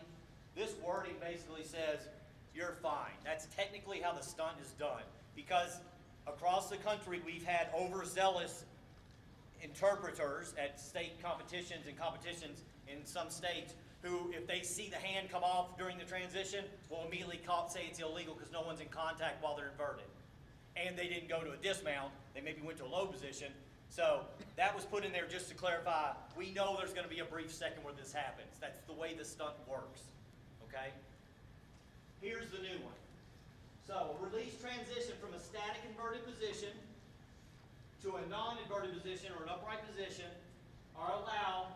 This wording basically says, you're fine. That's technically how the stunt is done. Because across the country, we've had overzealous interpreters at state competitions and competitions in some states who, if they see the hand come off during the transition, will immediately say it's illegal because no one's in contact while they're inverted. And they didn't go to a dismount, they maybe went to a low position. So that was put in there just to clarify, we know there's going to be a brief second where this happens. That's the way the stunt works, okay? Here's the new one. So release transition from a static inverted position to a non-inverted position or an upright position are allowed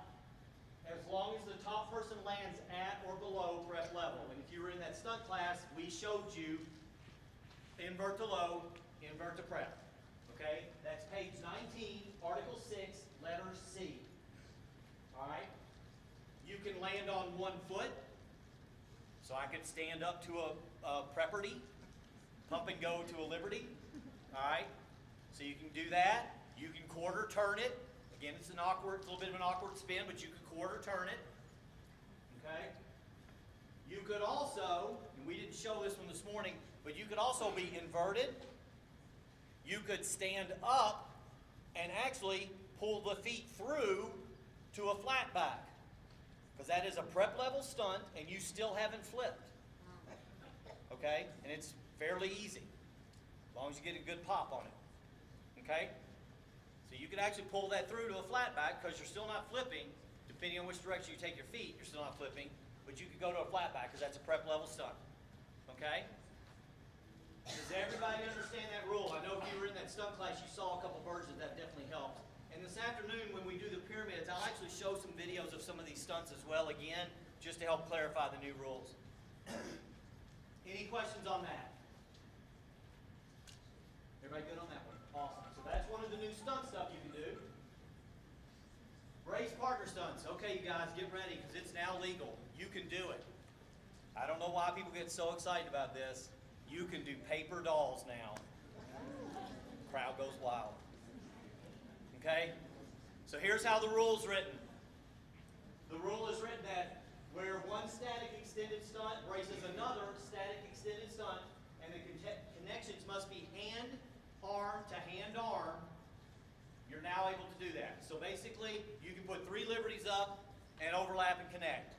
as long as the top person lands at or below prep level. And if you were in that stunt class, we showed you invert to low, invert to prep. Okay? That's page 19, Article 6, letter C. All right? You can land on one foot. So I could stand up to a Prepperty, pump and go to a Liberty. All right? So you can do that. You can quarter turn it. Again, it's a little bit of an awkward spin, but you can quarter turn it. Okay? You could also, and we didn't show this one this morning, but you could also be inverted. You could stand up and actually pull the feet through to a flat back. Because that is a prep level stunt and you still haven't flipped. Okay? And it's fairly easy. As long as you get a good pop on it. Okay? So you can actually pull that through to a flat back because you're still not flipping. Depending on which direction you take your feet, you're still not flipping. But you could go to a flat back because that's a prep level stunt. Okay? Does everybody understand that rule? I know if you were in that stunt class, you saw a couple versions. That definitely helps. And this afternoon, when we do the pyramids, I'll actually show some videos of some of these stunts as well, again, just to help clarify the new rules. Any questions on that? Everybody good on that one? Awesome. So that's one of the new stunt stuff you can do. Brace partner stunts. Okay, you guys, get ready, because it's now legal. You can do it. I don't know why people get so excited about this. You can do paper dolls now. Crowd goes wild. Okay? So here's how the rule's written. The rule is written that where one static extended stunt braces another static extended stunt, and the connections must be hand-arm to hand-arm, you're now able to do that. So basically, you can put 3 liberties up and overlap and connect.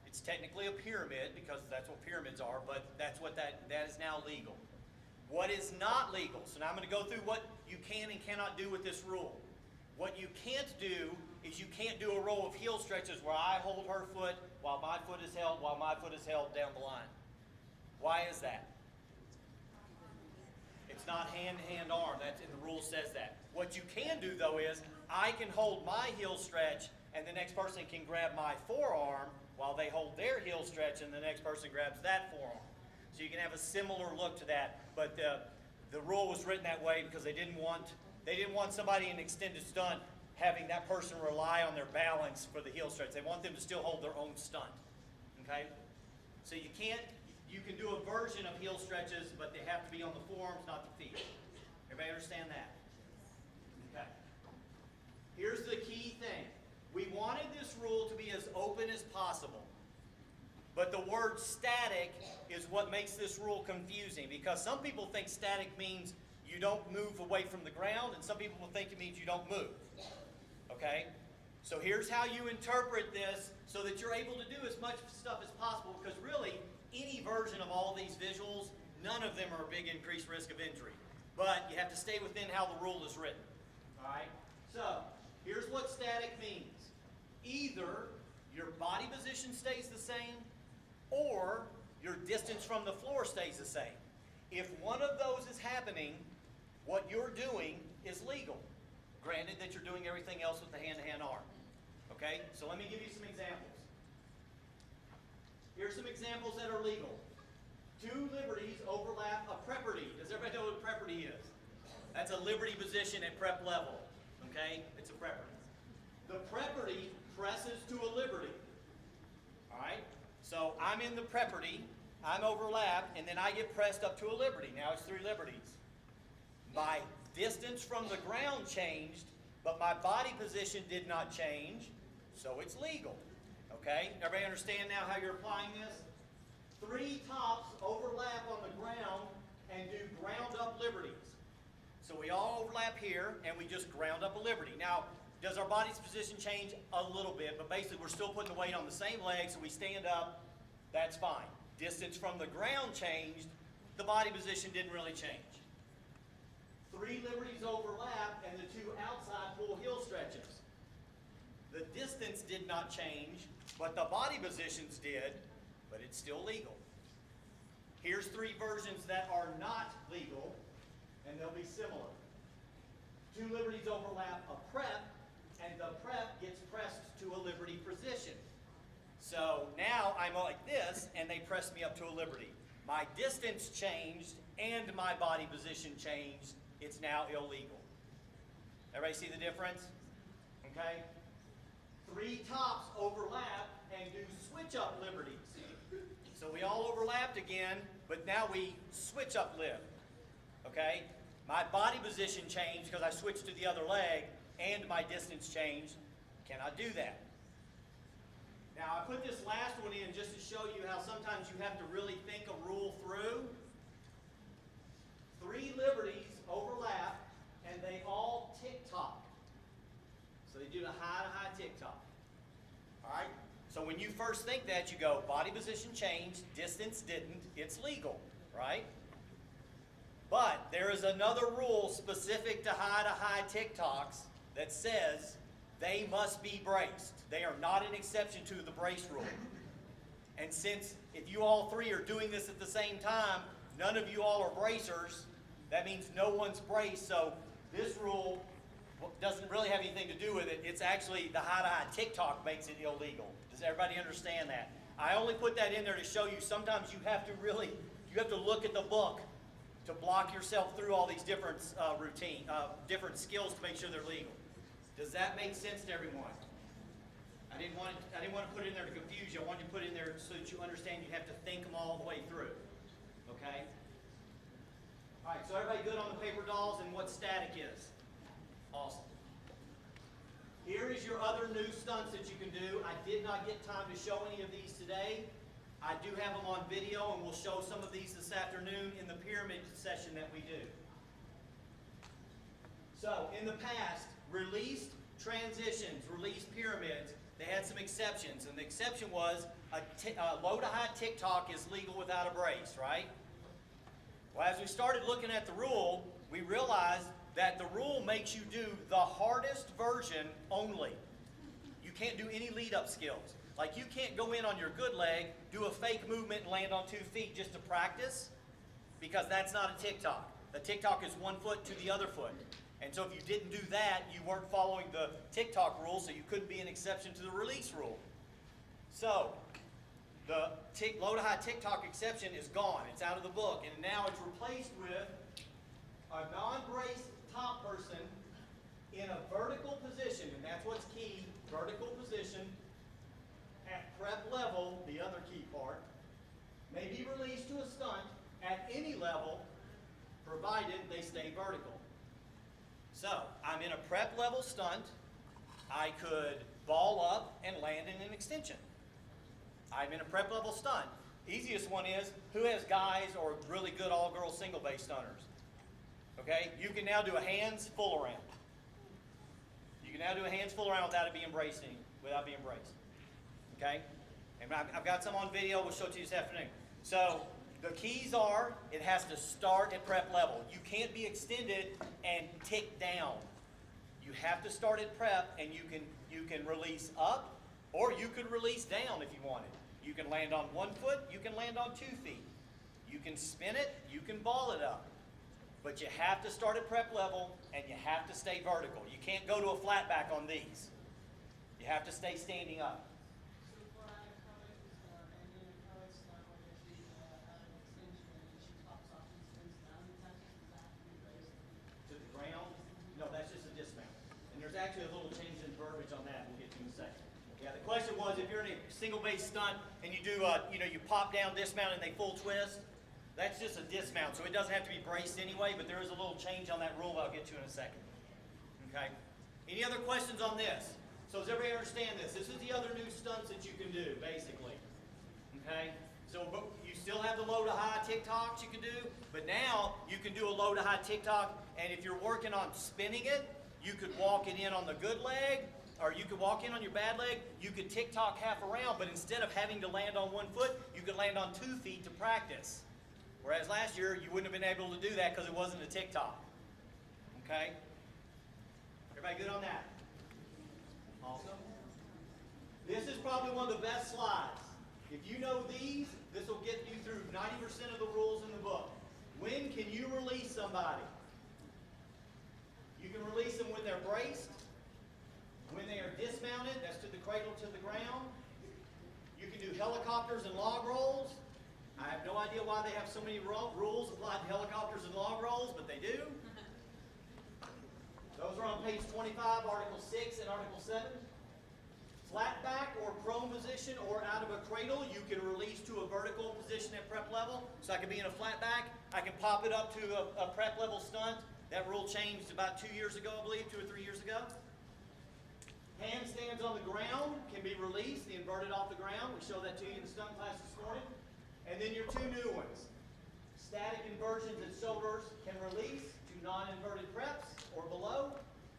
It's technically a pyramid because that's what pyramids are, but that's what that is now legal. What is not legal? So now I'm going to go through what you can and cannot do with this rule. What you can't do is you can't do a row of heel stretches where I hold her foot while my foot is held, while my foot is held down the line. Why is that? It's not hand-to-hand arm. That's, and the rule says that. What you can do, though, is I can hold my heel stretch and the next person can grab my forearm while they hold their heel stretch and the next person grabs that forearm. So you can have a similar look to that, but the rule was written that way because they didn't want somebody in extended stunt having that person rely on their balance for the heel stretch. They want them to still hold their own stunt. Okay? So you can do a version of heel stretches, but they have to be on the forearms, not the feet. Everybody understand that? Okay. Here's the key thing. We wanted this rule to be as open as possible. But the word static is what makes this rule confusing because some people think static means you don't move away from the ground and some people will think it means you don't move. Okay? So here's how you interpret this so that you're able to do as much stuff as possible because really any version of all these visuals, none of them are a big increased risk of injury. But you have to stay within how the rule is written. Alright? So, here's what static means. Either your body position stays the same or your distance from the floor stays the same. If one of those is happening, what you're doing is legal. Granted that you're doing everything else with the hand-to-hand arm. Okay? So let me give you some examples. Here's some examples that are legal. 2 liberties overlap a Prepperty. Does everybody know what a Prepperty is? That's a liberty position at prep level. Okay? It's a Prepperty. The Prepperty presses to a liberty. Alright? So I'm in the Prepperty, I'm overlapped, and then I get pressed up to a liberty. Now it's 3 liberties. My distance from the ground changed, but my body position did not change, so it's legal. Okay? Everybody understand now how you're applying this? 3 tops overlap on the ground and do ground up liberties. So we all overlap here, and we just ground up a liberty. Now, does our body's position change? A little bit, but basically we're still putting the weight on the same leg, so we stand up, that's fine. Distance from the ground changed, the body position didn't really change. 3 liberties overlap, and the 2 outside pull heel stretches. The distance did not change, but the body positions did, but it's still legal. Here's 3 versions that are not legal, and they'll be similar. 2 liberties overlap a prep, and the prep gets pressed to a liberty position. So now I'm like this, and they press me up to a liberty. My distance changed, and my body position changed. It's now illegal. Everybody see the difference? Okay? 3 tops overlap and do switch up liberties. So we all overlapped again, but now we switch up lift. Okay? My body position changed because I switched to the other leg, and my distance changed. Can I do that? Now I put this last one in just to show you how sometimes you have to really think a rule through. 3 liberties overlap, and they all tick-tock. So they do the high-to-high tick-tock. All right? So when you first think that, you go, body position changed, distance didn't, it's legal, right? But there is another rule specific to high-to-high tick-tocks that says they must be braced. They are not an exception to the brace rule. And since if you all 3 are doing this at the same time, none of you all are bracers, that means no one's braced, so this rule doesn't really have anything to do with it. It's actually the high-to-high tick-tock makes it illegal. Does everybody understand that? I only put that in there to show you sometimes you have to look at the book to block yourself through all these different different skills to make sure they're legal. Does that make sense to everyone? I didn't want to put it in there to confuse you. I wanted to put it in there so that you understand you have to think them all the way through. Okay? All right, so everybody good on the paper dolls and what static is? Awesome. Here is your other new stunts that you can do. I did not get time to show any of these today. I do have them on video, and we'll show some of these this afternoon in the pyramid session that we do. So, in the past, released transitions, released pyramids, they had some exceptions, and the exception was a low to high tick-tock is legal without a brace, right? Well, as we started looking at the rule, we realized that the rule makes you do the hardest version only. You can't do any lead-up skills. Like you can't go in on your good leg, do a fake movement and land on 2 feet just to practice, because that's not a tick-tock. The tick-tock is 1 foot to the other foot. And so if you didn't do that, you weren't following the tick-tock rule, so you couldn't be an exception to the release rule. So, the low to high tick-tock exception is gone. It's out of the book. And now it's replaced with a non-braced top person in a vertical position, and that's what's key, vertical position at prep level, the other key part, may be released to a stunt at any level, provided they stay vertical. So, I'm in a prep level stunt. I could ball up and land in an extension. I'm in a prep level stunt. Easiest one is, who has guys or really good all-girl single-base stunners? Okay, you can now do a hands full around. You can now do a hands full around without being braced. Okay, and I've got some on video. We'll show it to you this afternoon. So the keys are, it has to start at prep level. You can't be extended and tick down. You have to start at prep, and you can release up, or you could release down if you wanted. You can land on 1 foot. You can land on 2 feet. You can spin it. You can ball it up. But you have to start at prep level, and you have to stay vertical. You can't go to a flat back on these. You have to stay standing up. To the ground? No, that's just a dismount. And there's actually a little change in verbiage on that. We'll get to in a second. Yeah, the question was, if you're in a single base stunt and you do, you pop down, dismount, and they full twist, that's just a dismount, so it doesn't have to be braced anyway, but there is a little change on that rule I'll get to in a second. Okay? Any other questions on this? So does everybody understand this? This is the other new stunts that you can do, basically. Okay? So you still have the low to high tick-tocks you can do, but now you can do a low to high tick-tock, and if you're working on spinning it, you could walk it in on the good leg, or you could walk in on your bad leg, you could tick-tock half around, but instead of having to land on 1 foot, you could land on 2 feet to practice. Whereas last year, you wouldn't have been able to do that because it wasn't a tick-tock. Okay? Everybody good on that? Awesome. This is probably one of the best slides. If you know these, this will get you through 90% of the rules in the book. When can you release somebody? You can release them when they're braced, when they are dismounted, that's to the cradle to the ground. You can do helicopters and log rolls. I have no idea why they have so many rules applied to helicopters and log rolls, but they do. Those are on page 25, Article 6 and Article 7. flat back or prone position or out of a cradle, you can release to a vertical position at prep level. So I can be in a flat back, I can pop it up to a prep level stunt. That rule changed about 2 years ago, I believe, 2 or 3 years ago. Handstands on the ground can be released, the inverted off the ground. We showed that to you in the stunt class this morning. And then your two new ones. Static inversions at shoulders can release to non-inverted preps or below,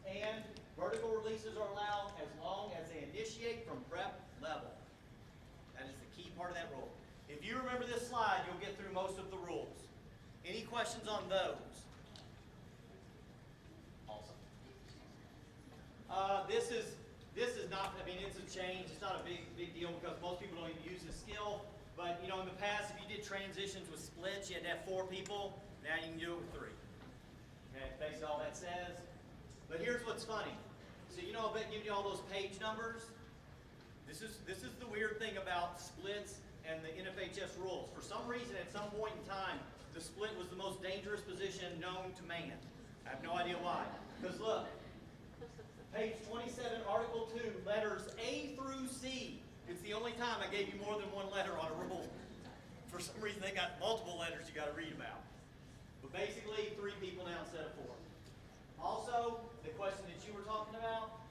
and vertical releases are allowed as long as they initiate from prep level. That is the key part of that rule. If you remember this slide, you'll get through most of the rules. Any questions on those? Awesome. This is not, I mean, it's a change. It's not a big deal because most people don't even use this skill. But, you know, in the past, if you did transitions with splits, you had to have 4 people. Now you can do it with 3. Okay, basically all that says. But here's what's funny. So, you know, I've been giving you all those page numbers. This is the weird thing about splits and the NFHS rules. For some reason, at some point in time, the split was the most dangerous position known to man. I have no idea why. Because look, page 27, Article 2, letters A through C. It's the only time I gave you more than one letter on a rule. For some reason, they got multiple letters you got to read about. But basically, 3 people now instead of 4. Also, the question that you were talking about,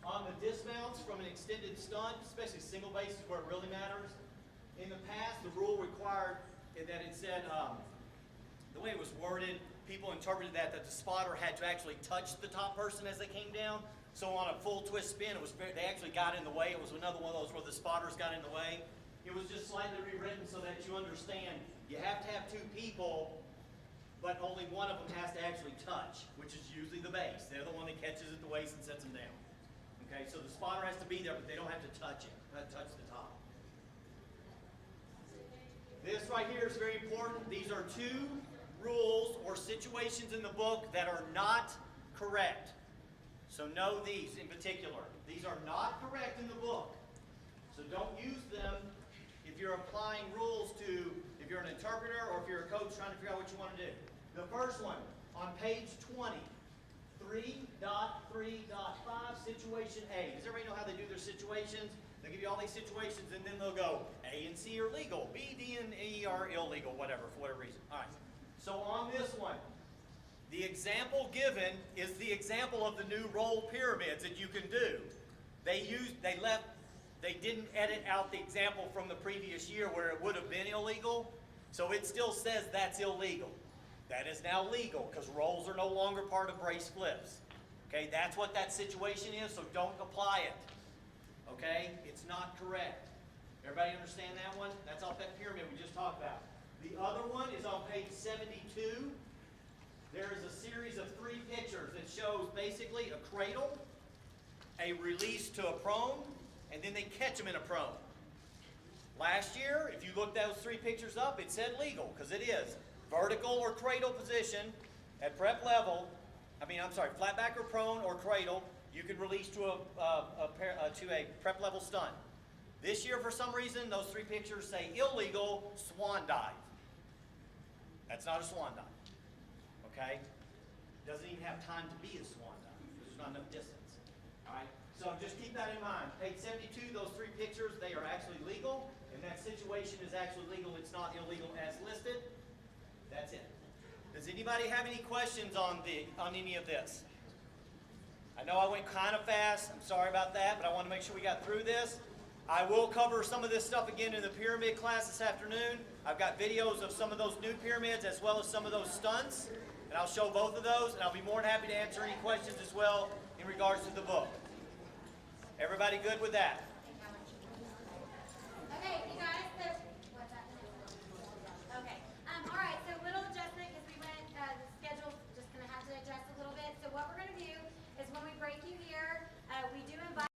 on the dismounts from an extended stunt, especially single bases where it really matters, in the past, the rule required that it said, the way it was worded, people interpreted that the spotter had to actually touch the top person as they came down. So on a full twist spin, they actually got in the way. It was another one of those where the spotters got in the way. It was just slightly rewritten so that you understand you have to have 2 people, but only one of them has to actually touch, which is usually the base. They're the one that catches at the waist and sets them down. Okay, so the spotter has to be there, but they don't have to touch it, touch the top. This right here is very important. These are 2 rules or situations in the book that are not correct. So know these in particular. These are not correct in the book. So don't use them if you're applying rules to, if you're an interpreter or if you're a coach trying to figure out what you want to do. The first one, on page 20, 3.3.5, situation A. Does everybody know how they do their situations? They'll give you all these situations and then they'll go, A and C are legal, B, D, and E are illegal, whatever, for whatever reason. All right. So on this one, the example given is the example of the new roll pyramids that you can do. They didn't edit out the example from the previous year where it would have been illegal, so it still says that's illegal. That is now legal because rolls are no longer part of brace flips. Okay, that's what that situation is, so don't apply it. Okay, it's not correct. Everybody understand that one? That's off that pyramid we just talked about. The other one is on page 72. There is a series of 3 pictures that shows basically a cradle, a release to a prone, and then they catch them in a prone. Last year, if you looked those 3 pictures up, it said legal, because it is. Vertical or cradle position at prep level, flat back or prone or cradle, you can release to a prep level stunt. This year, for some reason, those 3 pictures say illegal swan dive. That's not a swan dive. Okay? Doesn't even have time to be a swan dive because there's not enough distance. All right? So just keep that in mind. Page 72, those 3 pictures, they are actually legal, and that situation is actually legal. It's not illegal as listed. That's it. Does anybody have any questions on any of this? I know I went kind of fast. I'm sorry about that, but I want to make sure we got through this. I will cover some of this stuff again in the pyramid class this afternoon. I've got videos of some of those new pyramids as well as some of those stunts, and I'll show both of those, and I'll be more than happy to answer any questions as well in regards to the book. Everybody good with that?